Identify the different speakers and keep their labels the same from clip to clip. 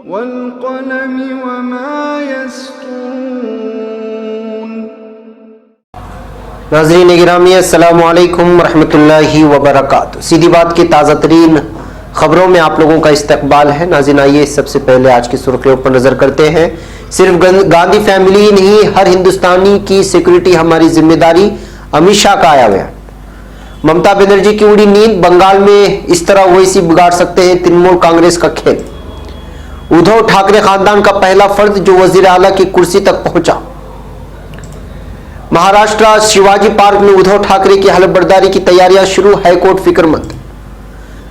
Speaker 1: वल्क़लमि वमा यस्तुरून।
Speaker 2: नाज़रीन गिरामी अस्सलामु अलैकुम वरहमतुल्लाहि वबरकातुहू। सीधी बात की ताज़ा तरीन खबरों में आप लोगों का इस्तकबाल है। नाज़रीन आइए सबसे पहले आज की सुर्खियों पर नजर करते हैं। सिर्फ गांधी फैमिली नहीं, हर हिंदुस्तानी की सिक्योरिटी हमारी जिम्मेदारी, अमित शाह का आया बयान। ममता बनर्जी की उड़ी नींद, बंगाल में इस तरह ओवैसी बिगाड़ सकते हैं तृणमूल कांग्रेस का खेल। उद्धव ठाकरे खानदान का पहला फर्द जो वजीर आला की कुर्सी तक पहुंचा। महाराष्ट्र शिवाजी पार्क में उद्धव ठाकरे की हलफबर्दारी की तैयारियां शुरू, हाईकोर्ट फिक्रमंद।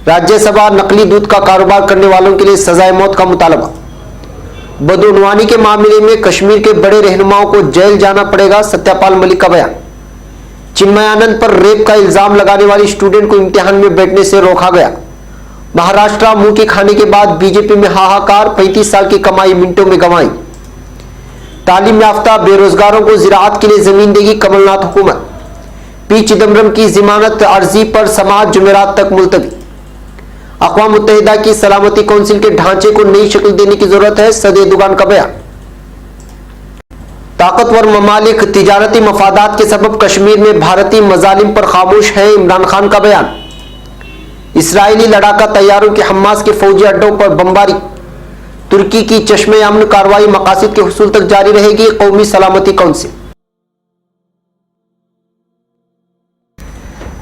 Speaker 2: राज्यसभा नकली दूध का कारोबार करने वालों के लिए सजाए मौत का मुतालबा। बदउनवानी के मामले में कश्मीर के बड़े रहनुमाओं को जेल जाना पड़ेगा, सत्यपाल मलिक का बयान। चिन्मयानंद पर रेप का इल्जाम लगाने वाली स्टूडेंट को इम्तिहान में बैठने से रोका गया। महाराष्ट्र मुंह के खाने के बाद बीजेपी में हाहाकार, 35 साल की कमाई मिनटों में गंवाई। तालीम याफ्ता बेरोजगारों को ज़िराअत के लिए जमीन देगी कमलनाथ हुकूमत। पी चिदम्बरम की जमानत अर्जी पर समाअत जुमेरात तक मुलतवी। अक़वाम मुत्तहिदा की सलामती कौंसिल के ढांचे को नई शक्ल देने की जरूरत है, सदर एर्दोगान का बयान। ताकतवर ममालिक तिजारती मफादात के सबब कश्मीर में भारतीय मजालिम पर खामोश है, इमरान खान का बयान। इसराइली लड़ाका तैयारों के हम्मास के फौजी अड्डों पर बमबारी। तुर्की की चश्मे अमन कार्रवाई मकासद के हुसूल तक जारी रहेगी, कौमी सलामती कौंसिल।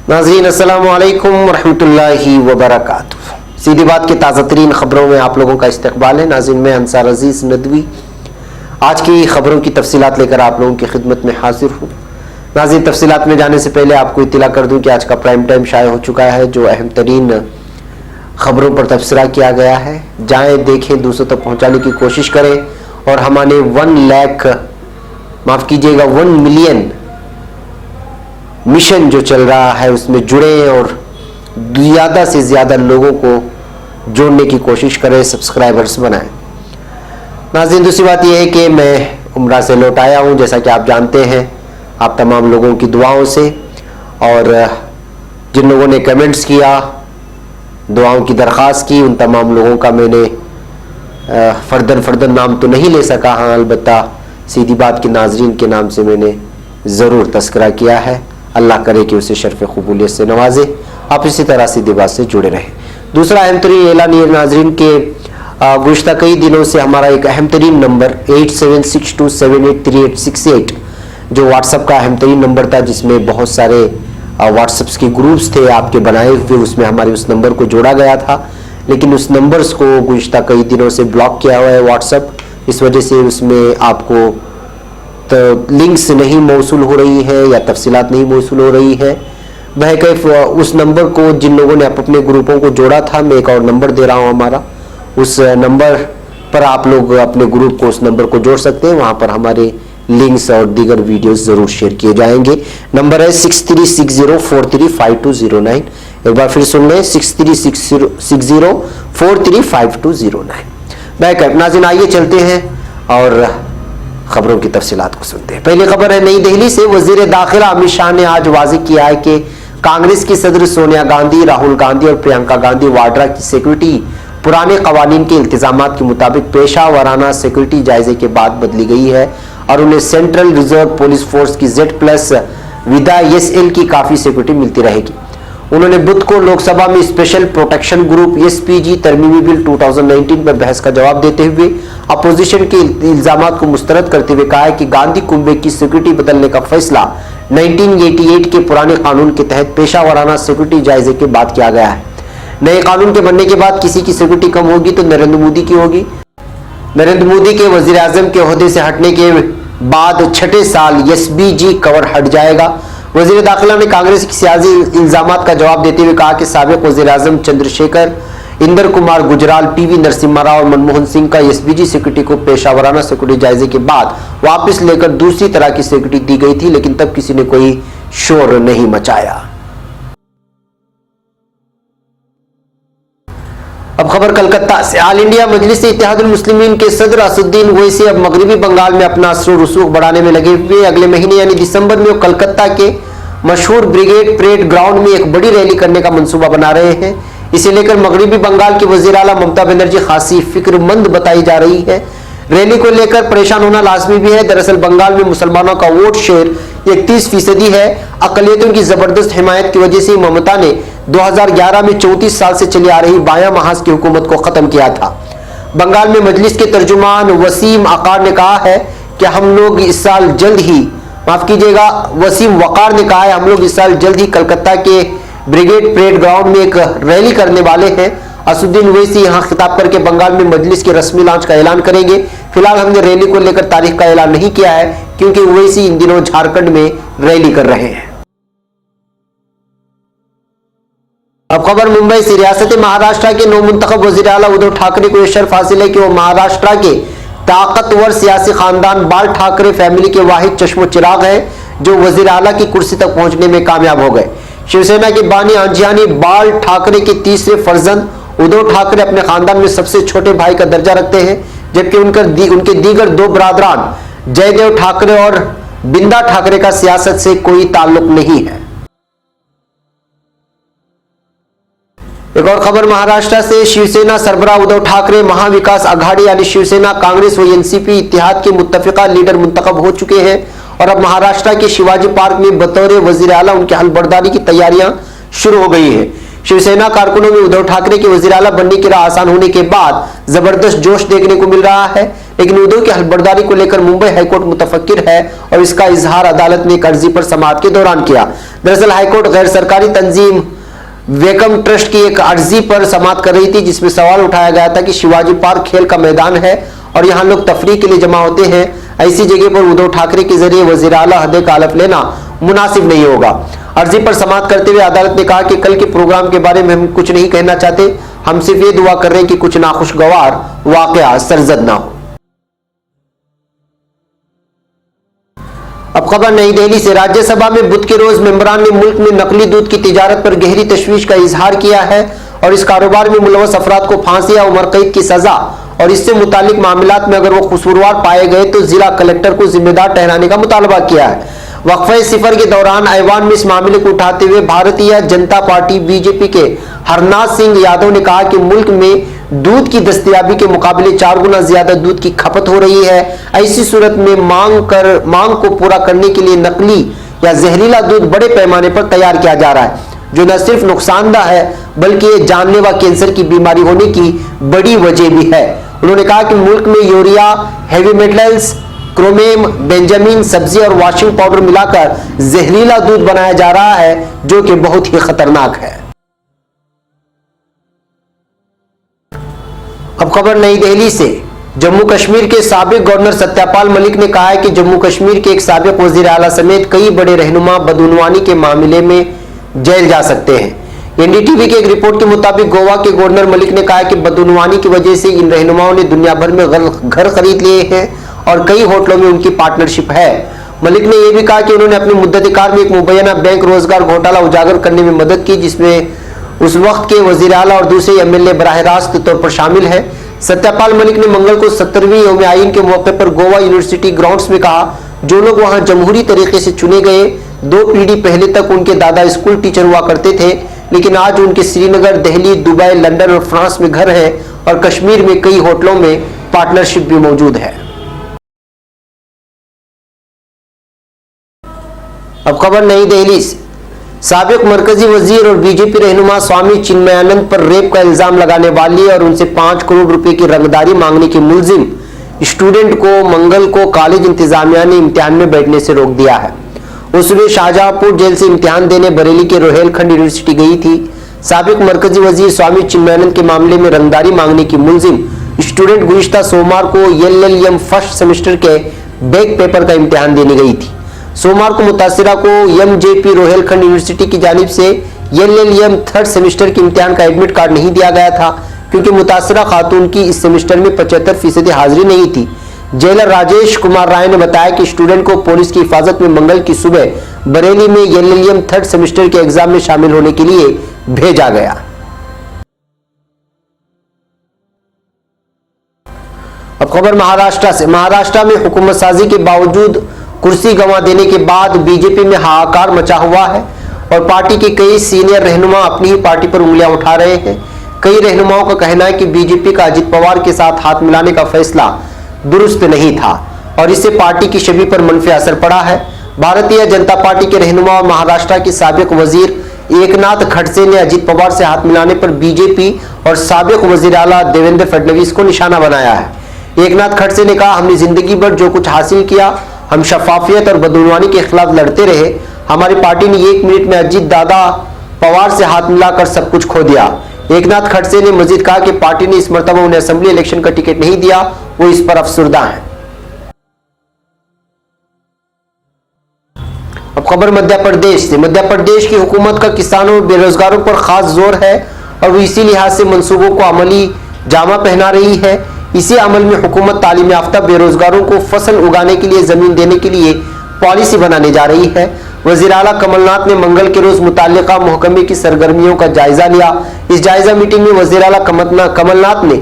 Speaker 2: नाज़रीन अस्सलामु अलैकुम वरहमतुल्लाहि वबरकातुहू। सीधी बात की ताज़ा तरीन खबरों में आप लोगों का इस्तकबाल है। नाज़रीन मैं अंसार अजीज नदवी आज की खबरों की तफसीलात लेकर आप लोगों की खिदमत में हाजिर हूँ। नाज़रीन तफसीलात में जाने से पहले आपको इत्तला कर दूं कि आज का प्राइम टाइम शाये हो चुका है, जो अहम तरीन खबरों पर तबसरा किया गया है। जाएं, देखें, दूसरों तक पहुँचाने की कोशिश करें और हमारे 1 मिलियन मिशन जो चल रहा है उसमें जुड़े और ज़्यादा से ज़्यादा लोगों को जोड़ने की कोशिश करें, सब्सक्राइबर्स बनाएं। नाज़रीन दूसरी बात यह है कि मैं उम्रा से लौट आया हूँ, जैसा कि आप जानते हैं, आप तमाम लोगों की दुआओं से, और जिन लोगों ने कमेंट्स किया, दुआओं की दरख्वास्त की, उन तमाम लोगों का मैंने फर्दन नाम तो नहीं ले सका। हाँ, अलबत्ता सीधी बात के नाज़रीन के नाम से मैंने ज़रूर तस्करा किया है। अल्लाह करे कि उसे शर्फ क़बूलियत से नवाजे। आप इसी तरह सीधी बात से जुड़े रहें। दूसरा अहम तरीन ऐलान ये नाज़रीन के गुज़श्ता कई दिनों से हमारा एक अहम तरीन नंबर 8762783868 जो व्हाट्सअप का अहम तरीन नंबर था, जिसमें बहुत सारे व्हाट्सअप्स के ग्रुप्स थे आपके बनाए हुए, उसमें हमारे उस नंबर को जोड़ा गया था, लेकिन उस नंबर्स को गुज़श्ता कई दिनों से ब्लॉक किया हुआ है व्हाट्सअप। इस वजह से उसमें आपको तो लिंक्स नहीं मौसूल हो रही है या तफसीलात नहीं मौसूल हो रही है। बहरकैफ उस नंबर को जिन लोगों ने अपने ग्रुपों को जोड़ा था, मैं एक और नंबर दे रहा हूँ हमारा, उस नंबर पर आप लोग अपने ग्रुप को उस नंबर को जोड़ सकते हैं। वहाँ पर हमारे लिंक्स और दीगर वीडियोस ज़रूर शेयर किए जाएंगे। नंबर है 6360435209। एक बार फिर सुन लें, 6360435209। बहरकैफ नाज़रीन आइए चलते हैं और खबरों की तफसीलात को सुनते हैं। पहली खबर है नई दिल्ली से। वजीर दाखिला अमित शाह ने आज वाज़ेह किया है कि कांग्रेस की सदर सोनिया गांधी, राहुल गांधी और प्रियंका गांधी वाड्रा की सिक्योरिटी पुराने कवानीन के इल्तिजामात के मुताबिक पेशा वाराना सिक्योरिटी जायजे के बाद बदली गई है और उन्हें सेंट्रल रिजर्व पुलिस फोर्स की Z+ विदा SL की काफ़ी सिक्योरिटी मिलती रहेगी। उन्होंने बुध को लोकसभा में स्पेशल प्रोटेक्शन ग्रुप SPG तरमीमी बिल 2019 पर बहस का जवाब देते हुए अपोजिशन के इल्जामात को मुस्तरद करते हुए कहा है कि गांधी कुंबे की सिक्योरिटी बदलने का फैसला 1988 के पुराने कानून के तहत पेशा वाराना सिक्योरिटी जायजे के बाद किया गया है। नए कानून के बनने के बाद किसी की सिक्योरिटी कम होगी तो नरेंद्र मोदी की होगी। नरेंद्र मोदी के वजीर आजम के ओहदे से हटने के बाद छठे साल SPG कवर हट जाएगा। वजीर दाखिला ने कांग्रेस की सियासी इल्जामात का जवाब देते हुए कहा कि साबिक वजीर आजम चंद्रशेखर, इंदर कुमार गुजराल, PV नरसिम्हा राव और मनमोहन सिंह का SPG सिक्योरिटी को पेशा वाराना सिक्योरिटी जायजे के बाद वापस लेकर दूसरी तरह की सिक्योरिटी दी गई थी, लेकिन तब किसी ने कोई शोर नहीं मचाया। अब खबर कलकत्ता से। ऑल इंडिया मजलिस इत्तेहादुल मुस्लिमीन के सदर असदुद्दीन ओवैसी अब मगरबी बंगाल में अपना असर रसूख बढ़ाने में लगे हुए। अगले महीने यानी दिसंबर में वो कलकत्ता के मशहूर ब्रिगेड परेड ग्राउंड में एक बड़ी रैली करने का मंसूबा बना रहे हैं। इसे लेकर मगरबी बंगाल की वजीर आला ममता बनर्जी खासी फिक्रमंद बताई जा रही है। रैली को लेकर परेशान होना लाजमी भी है। दरअसल बंगाल में मुसलमानों का वोट शेयर 31% है। अकलियतों की जबरदस्त हिमायत की वजह से ममता ने 2011 में 34 साल से चली आ रही बायां महाज की हुकूमत को खत्म किया था। बंगाल में मजलिस के तर्जुमान वसीम अकार ने कहा है कि हम लोग इस साल जल्द ही, माफ कीजिएगा, वसीम वकार ने कहा है हम लोग इस साल जल्द ही कलकत्ता के ब्रिगेड परेड ग्राउंड में एक रैली करने वाले हैं। असुद्दीन ओवैसी यहां खिताब करके बंगाल में मजलिस के रस्मी लॉन्च का ऐलान करेंगे। फिलहाल हमने रैली को लेकर तारीख का ऐलान नहीं किया है क्योंकि ओवैसी इन दिनों झारखंड में रैली कर रहे हैं। अब खबर मुंबई से। रियासत महाराष्ट्र के नवमुंतखब वजीर आला उद्धव ठाकरे को यह शर्फ हासिल है कि वो महाराष्ट्र के ताकतवर सियासी खानदान बाल ठाकरे फैमिली के वाहिद चश्मो चिराग है जो वजीर आला की कुर्सी तक पहुंचने में कामयाब हो गए। शिवसेना के बानी अंजियानी बाल ठाकरे के तीसरे फर्जंद उद्धव ठाकरे अपने खानदान में सबसे छोटे भाई का दर्जा रखते हैं, जबकि उनके दीगर दो बरादरान जयदेव ठाकरे और बिंदा ठाकरे का सियासत से कोई ताल्लुक नहीं है। एक और खबर महाराष्ट्र से। शिवसेना सरबराह उद्धव ठाकरे महाविकास आघाड़ी यानी शिवसेना, कांग्रेस व एनसीपी इत्तेहाद के मुत्तफिका लीडर मुंतखब हो चुके हैं और अब महाराष्ट्र के शिवाजी पार्क में बतौर वजीर आला उनकी हलबर्दारी की तैयारियां शुरू हो गई है। शिवसेना कारकुनों में उद्धव ठाकरे के वजीर आला बनने की राह आसान होने के बाद जबरदस्त जोश देखने को मिल रहा है, लेकिन उद्धव की हलबर्दारी को लेकर मुंबई हाईकोर्ट मुतफक्किर है और इसका इजहार अदालत ने एक अर्जी पर समाअत के दौरान किया। दरअसल हाईकोर्ट गैर सरकारी तंजीम वेकम ट्रस्ट की एक अर्जी पर समाअत कर रही थी जिसमें सवाल उठाया गया था कि शिवाजी पार्क खेल का मैदान है और यहाँ लोग तफरीह के लिए जमा होते हैं, ऐसी जगह पर उद्धव ठाकरे के जरिए वजीर आला अहदे का हलफ लेना मुनासिब नहीं होगा। अर्जी पर समाअत करते हुए अदालत ने कहा कि कल के प्रोग्राम के बारे में हम कुछ नहीं कहना चाहते, हम सिर्फ ये दुआ कर रहे हैं कि कुछ नाखुशगवार वाकया सरजद ना हो। अब खबर नई दिल्ली से। राज्यसभा में बुध के रोज मेंबरान ने मुल्क में नकली दूध की तिजारत पर गहरी तशवीश का इजहार किया है और इस कारोबार में मुलव्वस अफराद को फांसी या उम्र कैद की सजा और इससे मुतालिक मामलात में अगर वो कसूरवार पाए गए तो जिला कलेक्टर को जिम्मेदार ठहराने का मुतालबा किया है। वक्फे सिफर के दौरान ऐवान में इस मामले को उठाते हुए भारतीय जनता पार्टी बीजेपी के हरनाथ सिंह यादव ने कहा कि मुल्क में दूध की दस्तयाबी के मुकाबले 4 गुना ज्यादा दूध की खपत हो रही है। ऐसी सूरत में मांग को पूरा करने के लिए नकली या जहरीला दूध बड़े पैमाने पर तैयार किया जा रहा है, जो न सिर्फ नुकसानदा है बल्कि ये जानलेवा कैंसर की बीमारी होने की बड़ी वजह भी है। उन्होंने कहा कि मुल्क में urea, heavy metals, chromium, Benjamin, सब्जी और वॉशिंग पाउडर मिलाकर जहरीला दूध बनाया जा रहा है जो कि बहुत ही खतरनाक है। अब खबर नई दिल्ली से। जम्मू कश्मीर के साबिक गवर्नर सत्यपाल मलिक ने कहा है कि जम्मू कश्मीर के एक साबिक वजीर आला समेत कई बड़े रहनुमा बदउनवानी के मामले में जेल जा सकते हैं। एनडीटीवी की एक रिपोर्ट के मुताबिक गोवा के गवर्नर मलिक ने कहा है कि बदउनवानी की वजह से इन रहनुमाओं ने दुनिया भर में घर खरीद लिए हैं और कई होटलों में उनकी पार्टनरशिप है। मलिक ने यह भी कहा कि उन्होंने अपने मुद्दतकार में एक मुबैना बैंक रोजगार घोटाला उजागर करने में मदद की जिसमें उस वक्त के वजीर आला और दूसरे एमएलए बराह रास्त तौर पर शामिल है। सत्यपाल मलिक ने मंगल को 70वीं यौम आईन के मौके पर गोवा यूनिवर्सिटी ग्राउंड्स में कहा जो लोग वहां जमहूरी तरीके से चुने गए 2 पीढ़ी पहले तक उनके दादा स्कूल टीचर हुआ करते थे, लेकिन आज उनके श्रीनगर, दिल्ली, दुबई, लंदन और फ्रांस में घर है और कश्मीर में कई होटलों में पार्टनरशिप भी मौजूद है। अब खबर नई दिल्ली से। साबिक मरकजी वजीर और बीजेपी रहनुमा स्वामी चिन्मयानंद पर रेप का इल्जाम लगाने वाली और उनसे 5 करोड़ रुपए की रंगदारी मांगने के मुलजिम स्टूडेंट को मंगल को कॉलेज इंतजामिया ने इम्तिहान में बैठने से रोक दिया है। वो सुबह शाहजहांपुर जेल से इम्तिहान देने बरेली के रोहेलखंड यूनिवर्सिटी गई थी। साबिक मरकजी वजीर स्वामी चिन्मयानंद के मामले में रंगदारी मांगने की मुलजिम स्टूडेंट गुज़िश्ता सोमवार को LLM फर्स्ट सेमेस्टर के बैक पेपर का इम्तिहान देने गई थी। सोमवार को मुतासिरा को MJP रोहेलखंड यूनिवर्सिटी की जानिब से LLM थर्ड सेमेस्टर के इम्तिहान का एडमिट कार्ड नहीं दिया गया था क्योंकि मुतासिरा खातून की इस सेमेस्टर में 75% हाजिरी नहीं थी। जेलर राजेश कुमार राय ने बताया कि स्टूडेंट को पुलिस की हिफाजत में मंगल की सुबह बरेली में LLM थर्ड सेमेस्टर के एग्जाम में शामिल होने के लिए भेजा गया। अब खबर महाराष्ट्र से। महाराष्ट्र में हुकूमत साजी के बावजूद कुर्सी गंवा देने के बाद बीजेपी में हाहाकार मचा हुआ है और पार्टी के कई सीनियर रहनुमा अपनी ही पार्टी पर उंगलियां उठा रहे हैं। कई रहनुमाओं का कहना है कि बीजेपी का अजित पवार के साथ हाथ मिलाने का फैसला दुरुस्त नहीं था और इससे पार्टी की छवि पर मनफी असर पड़ा है। भारतीय जनता पार्टी के रहनुमा और महाराष्ट्र के साबिक वजीर एकनाथ खड़से ने अजित पवार से हाथ मिलाने पर बीजेपी और साबिक वजीर आला देवेंद्र फडणवीस को निशाना बनाया है। एकनाथ खड़से ने कहा, हमने जिंदगी भर जो कुछ हासिल किया, हम शफाफियत और बदनवानी के खिलाफ लड़ते रहे। हमारी पार्टी ने 1 मिनट में अजित दादा पवार से हाथ मिलाकर सब कुछ खो दिया। एकनाथ खड़से ने मजीद कहा कि पार्टी ने इस मर्तबा उन्हें असेंबली इलेक्शन का टिकट नहीं दिया, वो इस पर अफसुर्दा है। अब खबर मध्य प्रदेश से। मध्य प्रदेश की हुकूमत का किसानों और बेरोजगारों पर खास जोर है और वो इसी लिहाज से मंसूबों को अमली जामा पहना रही है। इसी अमल में हुकूमत तालीम याफ्ता बेरोजगारों को फसल उगाने के लिए जमीन देने के लिए पॉलिसी बनाने जा रही है। वजीर आला कमलनाथ ने मंगल के रोज मुताल्लिका महकमे की सरगर्मियों का जायजा लिया। इस जायजा मीटिंग में वजीर आला कमलनाथ ने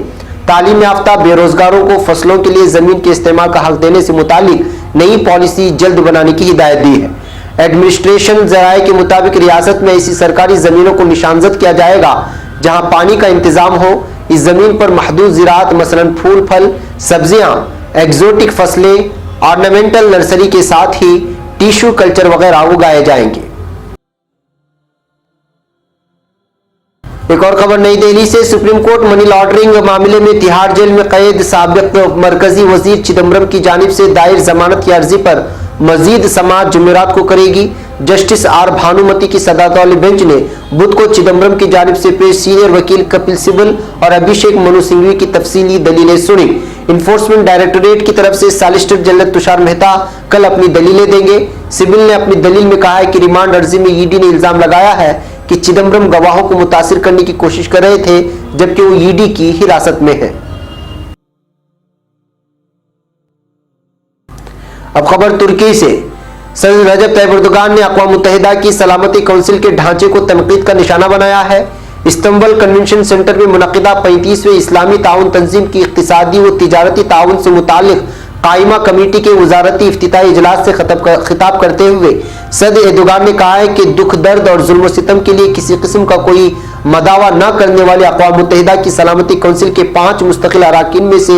Speaker 2: तालीम याफ्ता बेरोजगारों को फसलों के लिए जमीन के इस्तेमाल का हक देने से मुतालिक नई पॉलिसी जल्द बनाने की हिदायत दी है। एडमिनिस्ट्रेशन जराये के मुताबिक रियासत में ऐसी सरकारी जमीनों को निशानजद किया जाएगा जहां पानी का इंतजाम हो। इस जमीन पर महदूद ज़राअत मसलन फूल फल, सब्जियां, एक्सोटिक फसलें, ऑर्नामेंटल नर्सरी के साथ ही टिश्यू कल्चर वगैरह उगाए जाएंगे। एक और खबर नई दिल्ली से। सुप्रीम कोर्ट मनी लॉन्ड्रिंग मामले में तिहाड़ जेल में कैद साबिक मरकजी वजीर चिदम्बरम की जानिब से दायर जमानत की अर्जी पर मजीद समाअत जुमेरात को करेगी। जस्टिस आर भानुमति की सदारत वाली बेंच ने बुध को चिदम्बरम की जानिब से पेश सीनियर वकील कपिल सिब्बल और अभिषेक मनु सिंघवी की तफसीली दलीलें सुनी। इन्फोर्समेंट डायरेक्टोरेट की तरफ से सॉलिसिटर जनरल तुषार मेहता कल अपनी दलीलें देंगे। सिब्बल ने अपनी दलील में कहा है कि रिमांड अर्जी में ईडी ने इल्जाम लगाया है कि चिदम्बरम गवाहों को मुतासिर करने की कोशिश कर रहे थे जबकि वो ईडी की हिरासत में है। अब खबर तुर्की से। सदर रजब तैयब एर्दोगान ने अक़वाम मुत्तहिदा की सलामती काउंसिल के ढांचे को तनकीद का निशाना बनाया है। इस्तांबुल कन्वेंशन सेंटर में मुनक़िदा 35वें इस्लामी ताउन तंजीम की इक़्तिसादी व तिजारती ताउन से मुतालिक कायमा कमेटी के वजारती इफ्तिताही इजलास से खिताब करते हुए सदर एर्दोगान ने कहा है कि दुख दर्द और जुल्म सितम के लिए किसी किस्म का कोई मदावा न करने वाले अक़वाम मुत्तहिदा की सलामती काउंसिल के 5 मुस्तकिल अरकान में से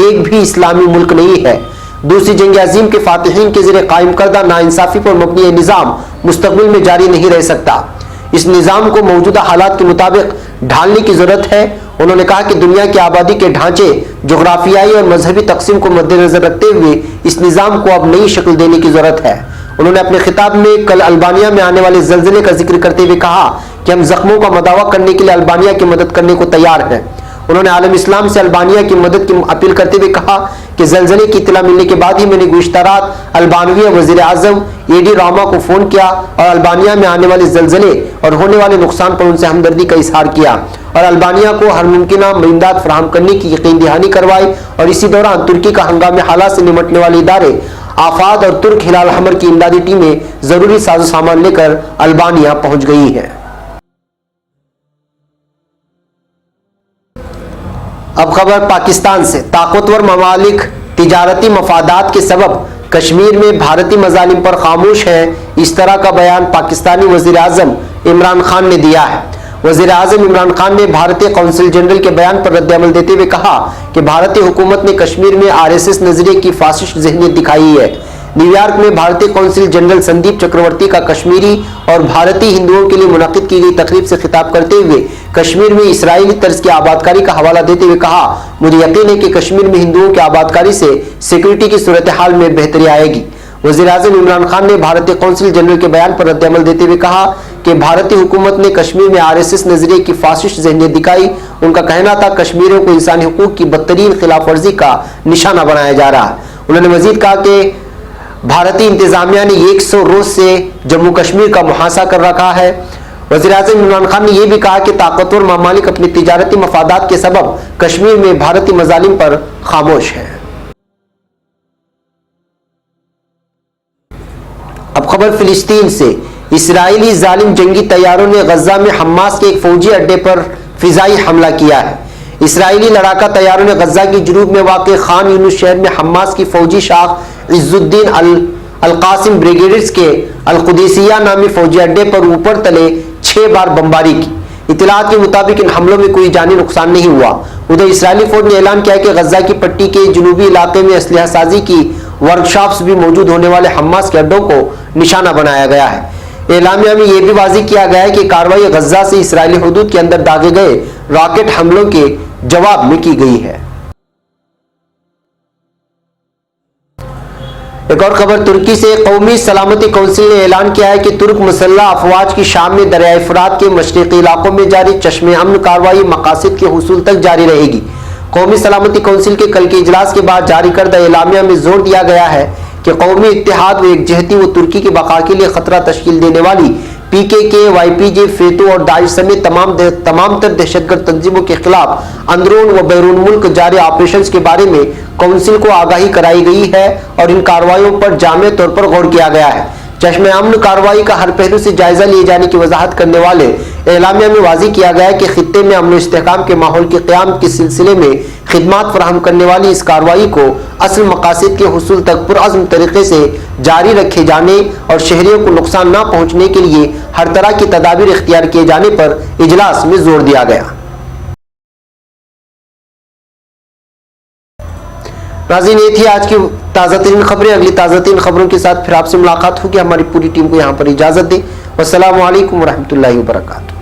Speaker 2: एक भी इस्लामी मुल्क नहीं है। दूसरी जंग अजीम के फातिहीन के ज़रिए कायम करदा नाइंसाफी पर मबनी निज़ाम मुस्तक़बिल में जारी नहीं रह सकता। इस निज़ाम को मौजूदा हालात के मुताबिक ढालने की जरूरत है। उन्होंने कहा कि दुनिया की आबादी के ढांचे, जोग्राफियाई और मजहबी तकसीम को मद्देनजर रखते हुए इस निज़ाम को अब नई शक्ल देने की जरूरत है। उन्होंने अपने खिताब में कल अल्बानिया में आने वाले ज़लज़ले का जिक्र करते हुए कहा कि हम जख्मों का मदावा करने के लिए अल्बानिया की मदद करने को तैयार हैं। उन्होंने आलम इस्लाम से अल्बानिया की मदद की अपील करते हुए कहा कि ज़लज़ले की इत्तला मिलने के बाद ही मैंने गुज़िश्ता रात अल्बानिया वज़ीर आज़म एडी रामा को फ़ोन किया और अल्बानिया में आने वाले ज़लज़ले और होने वाले नुकसान पर उनसे हमदर्दी का इजहार किया और अल्बानिया को हर मुमकिन इमदाद फराहम करने की यकीन दहानी करवाई। और इसी दौरान तुर्की का हंगामी हालात से निपटने वाले इदारे आफाद और तुर्क हिलाल हमर की इमदादी टीमें ज़रूरी साजो सामान लेकर अल्बानिया पहुँच गई हैं। अब खबर पाकिस्तान से। ताकतवर ममालिक तिजारती मफादात के सबब कश्मीर में भारतीय मजालिम पर खामोश हैं, इस तरह का बयान पाकिस्तानी वजीर आजम इमरान खान ने दिया है। वजीर आजम इमरान खान ने भारतीय कौंसिल जनरल के बयान पर रद्द-ए-अमल देते हुए कहा कि भारतीय हुकूमत ने कश्मीर में RSS नजरिए की फासिस्ट ज़हनियत दिखाई है। न्यूयॉर्क में भारतीय कौंसिल जनरल संदीप चक्रवर्ती का कश्मीरी और भारतीय हिंदुओं के लिए मुनक़िद की गई तकरीब से खिताब करते हुए कश्मीर में इसराइली तर्ज की आबादकारी का हवाला देते हुए कहा, मुझे यकीन है कि कश्मीर में हिंदुओं की आबादकारी से सिक्योरिटी की सूरत हाल में बेहतरी आएगी। वज़ीर आज़म इमरान खान ने भारतीय कौंसिल जनरल के बयान पर रद्द-ए-अमल देते हुए कहा कि भारतीय हुकूमत ने कश्मीर में RSS नजरिए की फासिस्ट ज़हनियत दिखाई। उनका कहना था कश्मीरियों को इंसानी हुकूक की बदतरीन खिलाफ वर्जी का निशाना बनाया जा रहा है। उन्होंने मजीद कहा कि भारतीय इंतजामिया ने 100 रोज से जम्मू कश्मीर का मुहासा कर रखा है। वज़ीर आज़म इमरान खान ने यह भी कहा कि ताकतवर ममालिक अपनी तिजारती मफादात के सबब कश्मीर में भारतीय मजालिम पर खामोश है। अब खबर फिलिस्तीन से। इसराइली जालिम जंगी तैयारों ने गजा में हमास के एक फौजी अड्डे पर फिजाई हमला किया है। इसराइली लड़ाका तैयारों ने गजा की जुनूब में वाक़ खान यूनुस शहर में हमास की फौजी शाख इज़्ज़ुद्दीन अल अल-कासिम ब्रिगेड्स के अल-कुदैसिया नामी फौजी अड्डे पर ऊपर तले 6 बार बमबारी की। इत्तलात के मुताबिक इन हमलों में कोई जानी नुकसान नहीं हुआ। उधर इस्राएली फौज ने ऐलान किया कि गजा की पट्टी के जुनूबी इलाके में असलहा साजी की वर्कशॉप्स भी मौजूद होने वाले हमास के अड्डों को निशाना बनाया गया है। एलामिया में यह भी वाज़ेह किया गया है कि कार्रवाई गजा से इसराइली हुदूद के अंदर दागे गए रॉकेट हमलों के जवाब में की गई है। एक और खबर तुर्की से, कौमी सलामती कौंसिल ने ऐलान किया है कि तुर्क मुसल्लह अफवाज की शाम में दरियाई फुरात के मशरकी इलाकों में जारी चश्मे अमन कार्रवाई मकासद के हुसूल तक जारी रहेगी। कौमी सलामती कौंसिल के कल के इजलास के बाद जारी करदा एलामिया में जोर दिया गया है कि कौमी इत्तेहाद व एकजहती व तुर्की की बका के लिए खतरा तश्कील देने वाली PKK, YPG, फेतू और दाइश समेत तमाम तर दहशतगर्द तंजीमों के खिलाफ अंदरून व बैरून मुल्क जारी ऑपरेशन के बारे में कौंसिल को आगाही कराई गई है और इन कार्रवाइयों पर जामे तौर पर गौर किया गया है। चश्मे अमन कार्रवाई का हर पहलू से जायजा लिए जाने की वजाहत करने वाले एलामिया में वाज़ेह किया गया है कि खित्ते में अमन इस्तेहकाम के माहौल के क़याम के सिलसिले में खिदमात फराहम करने वाली इस कार्रवाई को असल मकासद के हुसूल तक पुरअज़्म तरीके से जारी रखे जाने और शहरियों को नुकसान न पहुँचने के लिए हर तरह की तदाबीर इख्तियार किए जाने पर इजलास में जोर दिया गया। नाज़रीन, ये थी आज की ताज़ा तरीन खबरें। अगली ताज़ा तरीन खबरों के साथ फिर आपसे मुलाकात होगी। हमारी पूरी टीम को यहाँ पर इजाज़त दें। वस्सलामु अलैकुम वरहमतुल्लाहि वबरकातुहू।